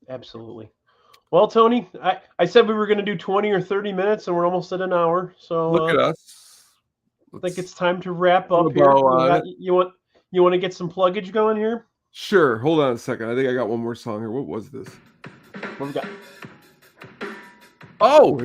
D: Absolutely. Well, Tony, I said we were going to do 20 or 30 minutes, and we're almost at an hour. So
E: look at us.
D: I think it's time to wrap up here. You want to get some pluggage going here?
E: Sure. Hold on a second. I think I got one more song here. What was this?
D: What we got?
E: Oh,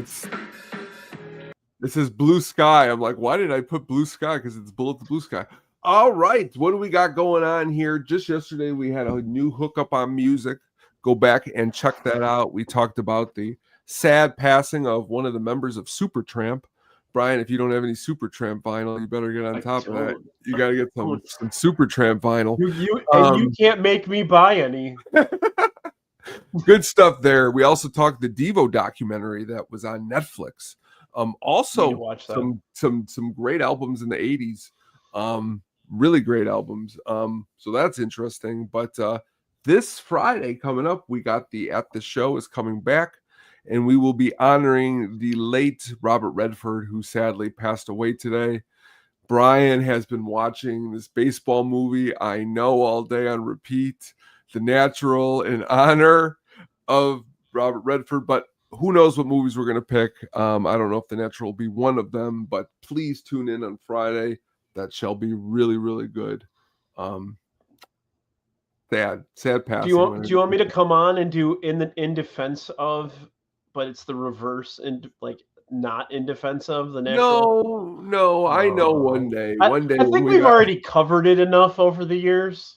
E: this is Blue Sky. I'm like, why did I put Blue Sky? Because it's Bullet the Blue Sky. All right, what do we got going on here? Just yesterday, we had a new hookup on music. Go back and check that out. We talked about the sad passing of one of the members of Supertramp. Brian, if you don't have any Supertramp vinyl, you better get on top of that. You got to get some Supertramp vinyl.
D: You can't make me buy any.
E: Good stuff there. We also talked the Devo documentary that was on Netflix. Also some great albums in the 80s. Really great albums. So that's interesting. But this Friday coming up, we got the At the Show is coming back, and we will be honoring the late Robert Redford, who sadly passed away today. Brian has been watching this baseball movie, I Know, all day on repeat, The Natural, in honor of Robert Redford. But who knows what movies we're going to pick. I don't know if The Natural will be one of them, but please tune in on Friday. That shall be really, really good. Sad passing.
D: Do you want me to come on and do in defense of, but it's the reverse, and like not in defense of The Natural?
E: No. I know one day.
D: I think we've already covered it enough over the years.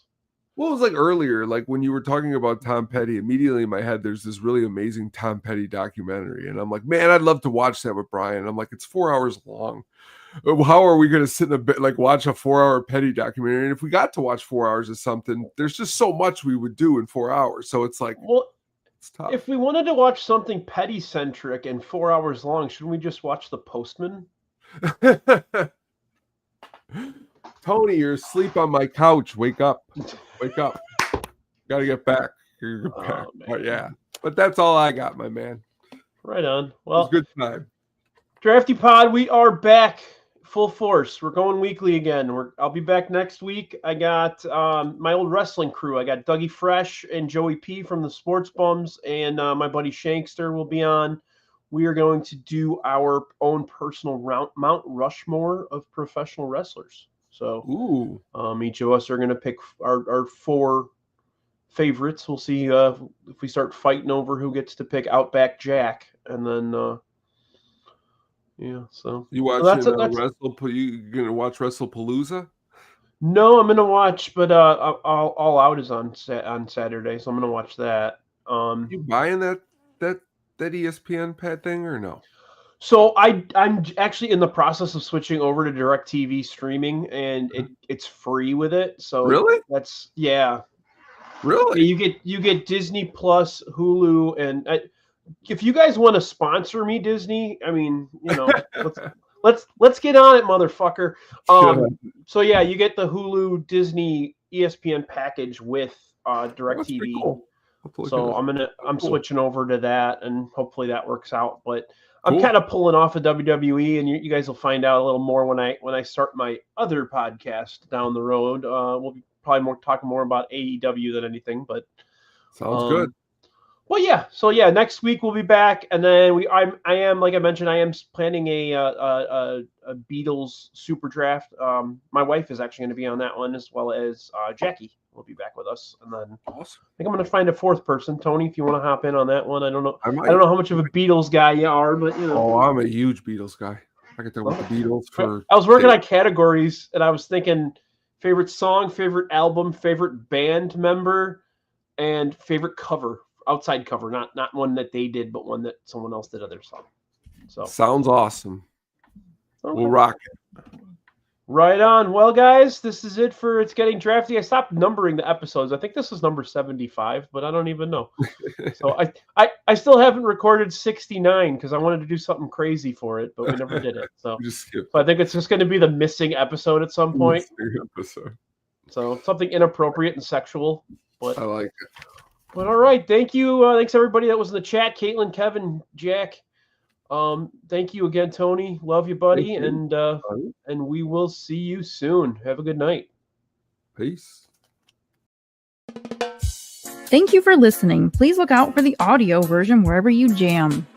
E: Well, it was like earlier, like when you were talking about Tom Petty, immediately in my head, there's this really amazing Tom Petty documentary. And I'm like, man, I'd love to watch that with Brian. I'm like, it's 4 hours long. How are we going to sit in a bit, like watch a 4-hour Petty documentary? And if we got to watch 4 hours of something, there's just so much we would do in 4 hours. So it's like,
D: well,
E: it's tough.
D: If we wanted to watch something Petty centric and 4 hours long, shouldn't we just watch The Postman?
E: Tony, you're asleep on my couch. Wake up. Got to get back. But yeah, but that's all I got, my man.
D: Right on. Well,
E: it was a good time.
D: Drafty Pod, we are back full force. We're going weekly again. I'll be back next week. I got my old wrestling crew. I got Dougie Fresh and Joey P from the Sports Bums, and my buddy Shankster will be on. We are going to do our own personal Mount Rushmore of professional wrestlers. So each of us are going to pick our 4 favorites. We'll see if we start fighting over who gets to pick Outback Jack, and then so
E: you watching you gonna watch WrestlePalooza?
D: No, I'm gonna watch, but All Out is on Saturday, so I'm gonna watch that.
E: You buying that ESPN pad thing or no?
D: So I'm actually in the process of switching over to DirecTV streaming, and it's free with it. So
E: really,
D: really, you get Disney Plus, Hulu, and if you guys want to sponsor me, Disney, I mean, let's get on it, motherfucker. So yeah, you get the Hulu, Disney, ESPN package with DirecTV.
E: Cool.
D: So I'm switching over to that, and hopefully that works out. But I'm kind of pulling off of WWE, and you guys will find out a little more when I start my other podcast down the road. We'll be probably talking more about AEW than anything, but
E: sounds good.
D: Well, yeah. So yeah, next week we'll be back, and then I am like I mentioned, I am planning a Beatles super draft. My wife is actually going to be on that one, as well as Jackie will be back with us, and then
E: awesome.
D: I think I'm going to find a 4th person. Tony, if you want to hop in on that one, I don't know. I don't know how much of a Beatles guy you are, but
E: Oh, I'm a huge Beatles guy. I could talk about the Beatles for.
D: I was working on categories, and I was thinking favorite song, favorite album, favorite band member, and favorite cover. Outside cover, not one that they did, but one that someone else did other song. So
E: sounds awesome. Okay. We'll rock it.
D: Right on. Well, guys, this is it for It's Getting Drafty. I stopped numbering the episodes. I think this is number 75, but I don't even know. So I still haven't recorded 69 because I wanted to do something crazy for it, but we never did it. So I think it's just going to be the missing episode at some point. So something inappropriate and sexual. But
E: I like it.
D: But all right, thank you. Thanks everybody that was in the chat. Caitlin, Kevin, Jack. Thank you again, Tony. Love you, buddy, and we will see you soon. Have a good night.
E: Peace.
B: Thank you for listening. Please look out for the audio version wherever you jam.